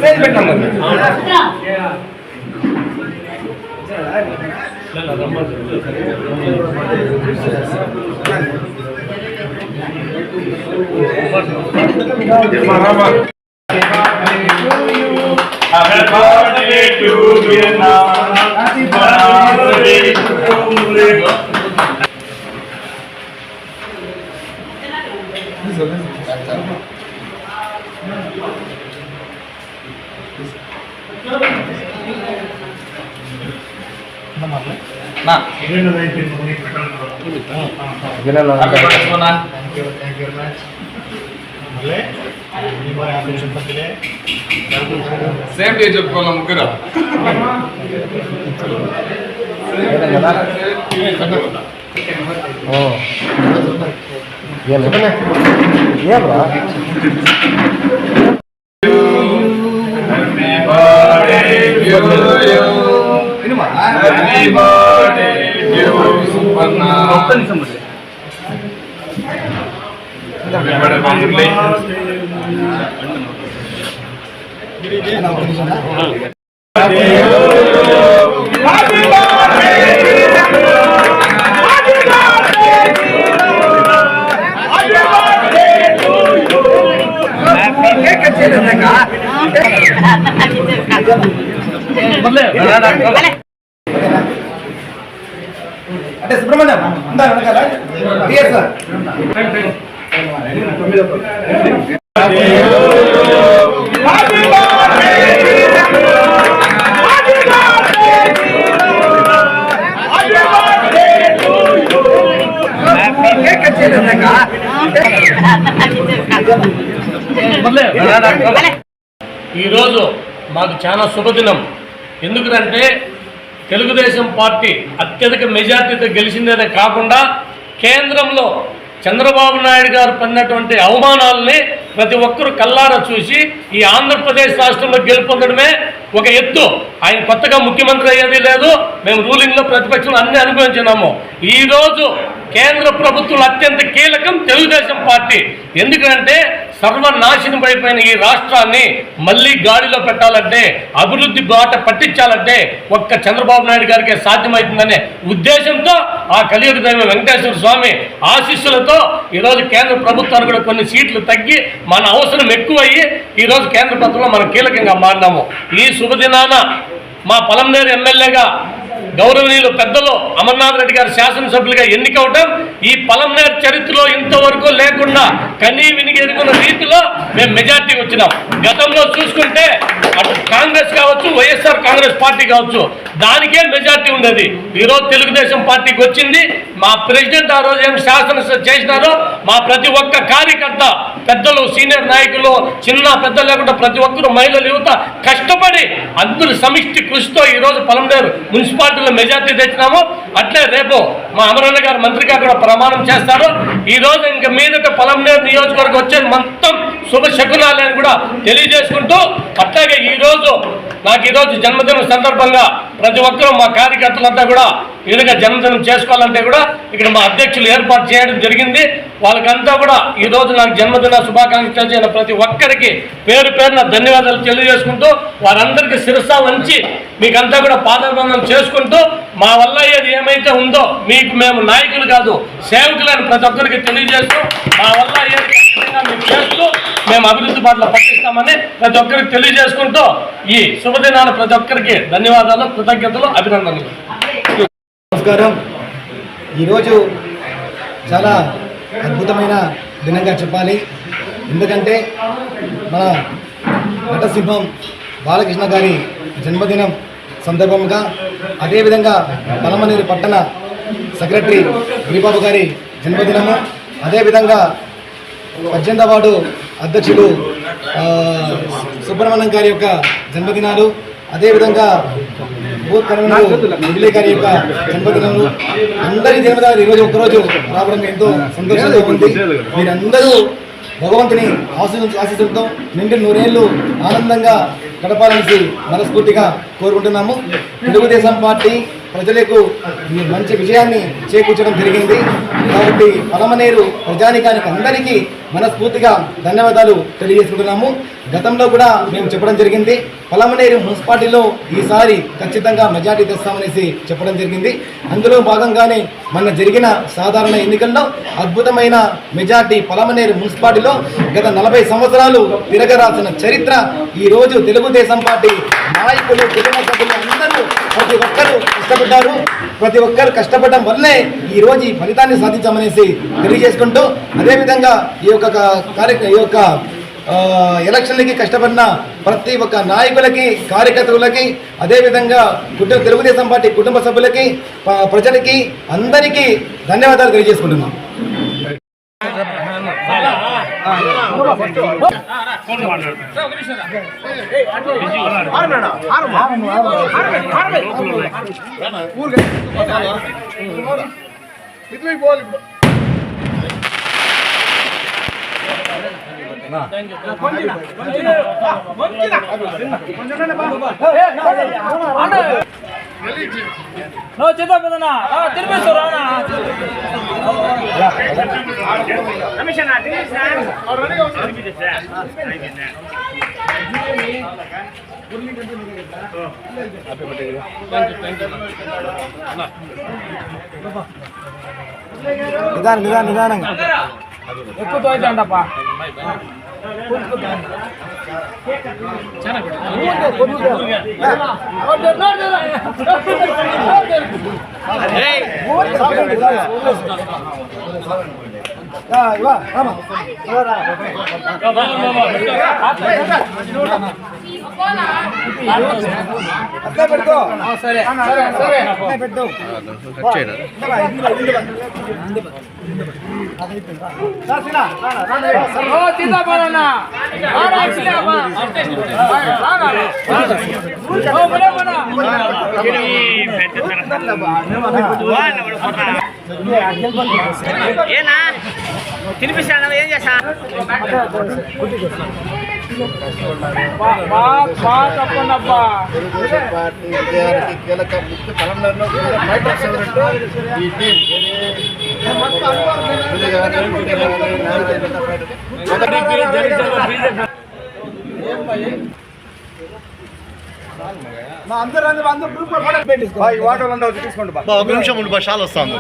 Happy birthday to you now. Happy birthday to you. Nah, ini udah itu nih. Gila loh. Apa mana? Thank you very much. Boleh? Ini boleh ambil sempat ini. Same dia jawab kalau mau gerak. Oh. Iya loh. Iya bro. Happy birthday to you. Ini mah. Happy birthday to you. Supana. Dokter nih sama saya. Happy birthday. అంటే సుబ్రహ్మణ్యం అంతా వెనకాల clear sir ఈరోజు మాకు చాలా శుభదినం. ఎందుకంటే Telugu Desam party అత్యధిక మెజార్టీతో గెలిచిందనే కాకుండా కేంద్రంలో చంద్రబాబు నాయుడు గారు పడినటువంటి అవమానాలని ప్రతి ఒక్కరూ కల్లారా చూసి ఈ ఆంధ్రప్రదేశ్ రాష్ట్రంలో గెలుపొందడమే ఒక ఎత్తు. ఆయన కొత్తగా ముఖ్యమంత్రి అయ్యేది లేదు, మేము రూలింగ్లో ప్రతిపక్షంలో అన్ని అనుభవించినాము. ఈరోజు కేంద్ర ప్రభుత్వం అత్యంత కీలకం తెలుగుదేశం పార్టీ. ఎందుకంటే సర్వనాశనం అయిపోయిన ఈ రాష్ట్రాన్ని మళ్ళీ గాడిలో పెట్టాలంటే, అభివృద్ధి బాట పట్టించాలంటే ఒక్క చంద్రబాబు నాయుడు గారికి సాధ్యమవుతుందనే ఉద్దేశంతో ఆ కలియుగ దైవం వెంకటేశ్వర స్వామి ఆశీస్సులతో ఈరోజు కేంద్ర ప్రభుత్వానికి కూడా కొన్ని సీట్లు తగ్గి మన అవసరం ఎక్కువయ్యి ఈరోజు కేంద్ర ప్రభుత్వంలో మనం కీలకంగా మారినాము. ఈ శుభదినాన మా పలంనేరు ఎమ్మెల్యేగా గౌరవనీయులు పెద్దలు అమర్నాథ్ రెడ్డి గారు శాసనసభ్యులుగా ఎన్నికవడం ఈ పలంనేరు చరిత్రలో ఇంతవరకు లేకుండా కనీ వినిగి ఎదుగున్న రీతిలో మేము మెజార్టీ వచ్చినాం. గతంలో చూసుకుంటే అటు కాంగ్రెస్ కావచ్చు, వైఎస్ఆర్ కాంగ్రెస్ పార్టీ కావచ్చు, దానికే మెజార్టీ ఉండేది. ఈరోజు తెలుగుదేశం పార్టీకి వచ్చింది. మా ప్రెసిడెంట్ ఆ రోజు ఏం శాసనసభ చేసినారో మా ప్రతి ఒక్క కార్యకర్త, పెద్దలు, సీనియర్ నాయకులు, చిన్న పెద్ద లేకుండా ప్రతి ఒక్కరు, మహిళలు, యువత కష్టపడి అందరూ సమిష్టి కృషితో ఈరోజు పలంనేరు మున్సిపాలిటీలో మెజార్టీ తెచ్చినాము. అట్లే రేపు మా అమరన్న గారు మంత్రిగా కూడా ప్రమాణం చేస్తారు. ఈరోజు ఇంక మీదట పలంనేరు నియోజకవర్గం వచ్చే మొత్తం శుభ శకునాలని కూడా తెలియజేసుకుంటూ, అట్లాగే నాకు ఈరోజు జన్మదినం సందర్భంగా ప్రతి ఒక్కరూ మా కార్యకర్తలంతా కూడా వీలుగా జన్మదినం చేసుకోవాలంటే కూడా ఇక్కడ మా అధ్యక్షులు ఏర్పాటు చేయడం జరిగింది. వాళ్ళకంతా కూడా ఈరోజు నాకు జన్మదిన శుభాకాంక్షలు చేసిన ప్రతి ఒక్కరికి పేరు పేరున ధన్యవాదాలు తెలియజేసుకుంటూ, వారందరికీ శిరసా వంచి మీకంతా కూడా పాదాభివందనం చేసుకుంటూ, మా వల్ల ఏది ఏమైతే ఉందో మీకు మేము నాయకులు కాదు సేవకులని ప్రతి ఒక్కరికి తెలియజేస్తూ, మా వల్ల ఏది మీకు చేస్తూ మేము అభివృద్ధి బాటలో పట్టిస్తామని ప్రతి ఒక్కరికి తెలియజేసుకుంటూ ఈ శుభదినాన ప్రతి ఒక్కరికి ధన్యవాదాలు, కృతజ్ఞతలు, అభినందనలు. నమస్కారం. ఈరోజు చాలా అద్భుతమైన దినంగా చెప్పాలి. ఎందుకంటే మన నటసింహం బాలకృష్ణ గారి జన్మదినం సందర్భంగా, అదేవిధంగా పలమనేరు పట్టణ సెక్రటరీ గిరిబాబు గారి జన్మదినము, అదేవిధంగా 18వ వార్డు అధ్యక్షులు సుబ్రహ్మణ్యం గారి యొక్క జన్మదినాలు, అదేవిధంగా బూత్ కన్వీనర్ మురళీ గారి యొక్క జన్మదినాలు, అందరి జన్మదినాలు ఈరోజు ఒక్కరోజు రావడం ఎంతో సంతోషంగా ఉంది. మీరందరూ భగవంతుని ఆశీస్సులతో నిండి నూరేళ్లు ఆనందంగా గడపాలని మనస్ఫూర్తిగా కోరుకుంటున్నాము. తెలుగుదేశం పార్టీ ప్రజలకు ఈ మంచి విజయాన్ని చేకూర్చడం జరిగింది. కాబట్టి పలమనేరు ప్రజానికానికి అందరికీ మనస్ఫూర్తిగా ధన్యవాదాలు తెలియజేసుకుంటున్నాము. గతంలో కూడా మేము చెప్పడం జరిగింది, పలమనేరు మున్సిపాలిటీలో ఈసారి ఖచ్చితంగా మెజార్టీ తెస్తామనేసి చెప్పడం జరిగింది. అందులో భాగంగానే మన జరిగిన సాధారణ ఎన్నికల్లో అద్భుతమైన మెజార్టీ పలమనేరు మున్సిపాలిటీలో గత 40 సంవత్సరాలు తిరగరాసిన చరిత్ర ఈరోజు తెలుగుదేశం పార్టీ నాయకులు, కుటుంబ సభ్యులు అందరూ ప్రతి ఒక్కరూ కష్టపడ్డారు. ప్రతి ఒక్కరు కష్టపడడం వల్లే ఈరోజు ఈ ఫలితాన్ని సాధించామనేసి తెలియజేసుకుంటూ, అదేవిధంగా ఈ యొక్క ఎలక్షన్లకి కష్టపడిన ప్రతి ఒక్క నాయకులకి, కార్యకర్తలకి, అదేవిధంగా తెలుగుదేశం పార్టీ కుటుంబ సభ్యులకి, ప్రజలకి అందరికీ ధన్యవాదాలు తెలియజేసుకుంటున్నాం. నిదానంగా ఎక్కువ తోచండప్పా. ఏనా తినిపిస్తాను, ఏం చేస్తా పార్టీ విజయానికి కీలక ముఖ్య పలంలో ఈ టీం ఒక నిమిషం ఉండి చాలా వస్తాను.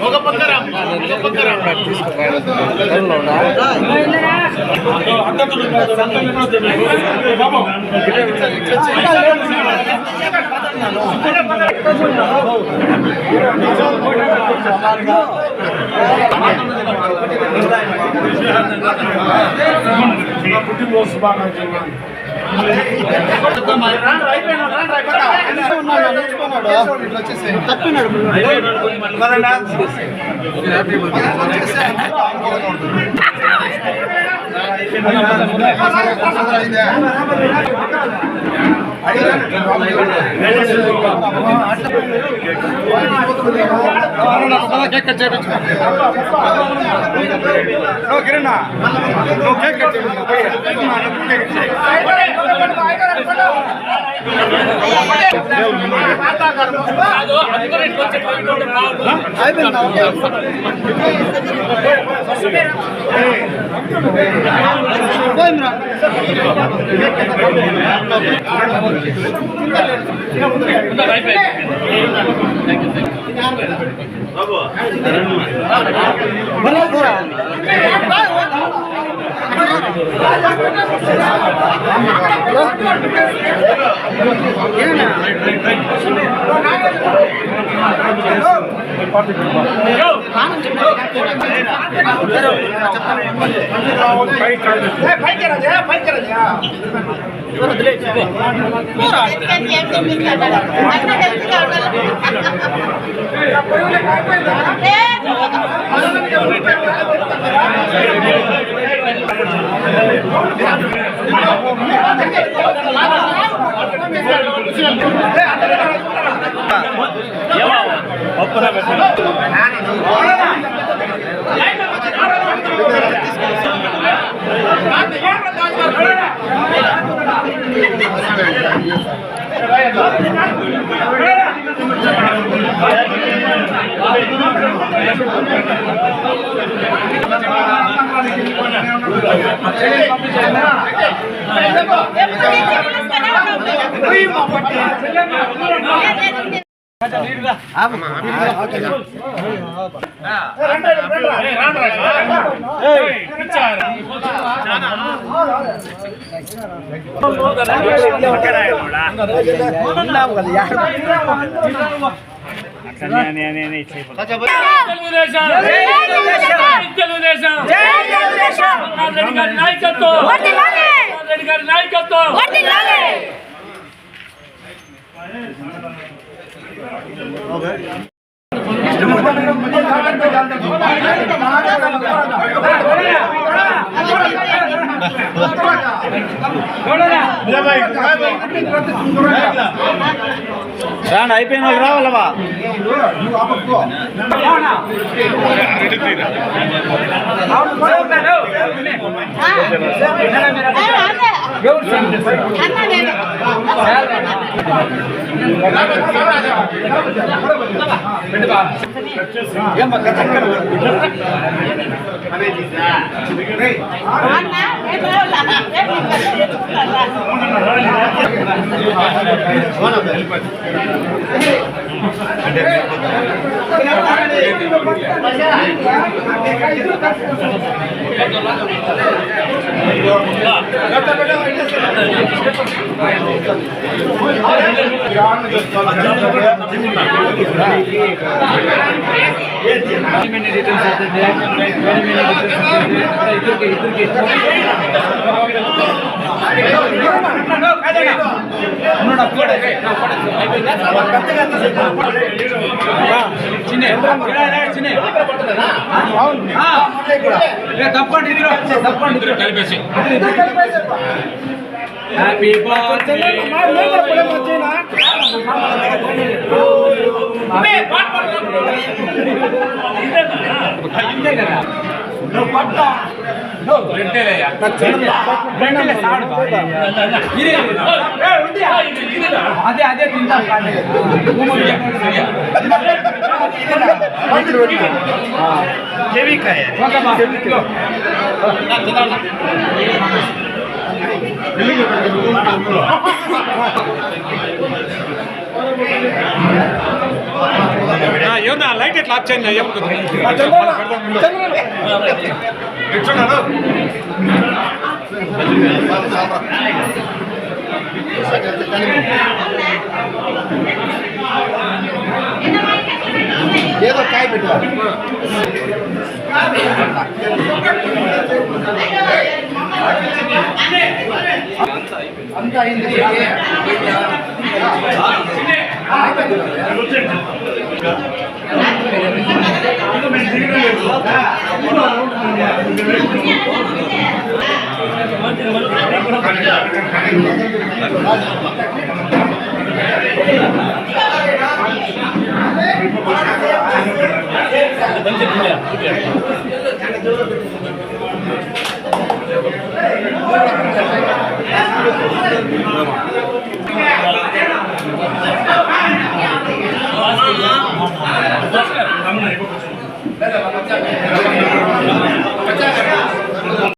ఒక పక్కన పుట్టినరోజు శుభాకాంక్షలు. రాండి అయిపోయిన వాళ్ళు రావాలవా హ్యాపీ బర్త్డే అదే అదే తింటా ఎవరు లైట్ ఎట్లా ఆఫ్ చేయండి ఏదో కాయ పెట్టు అంతా అయింది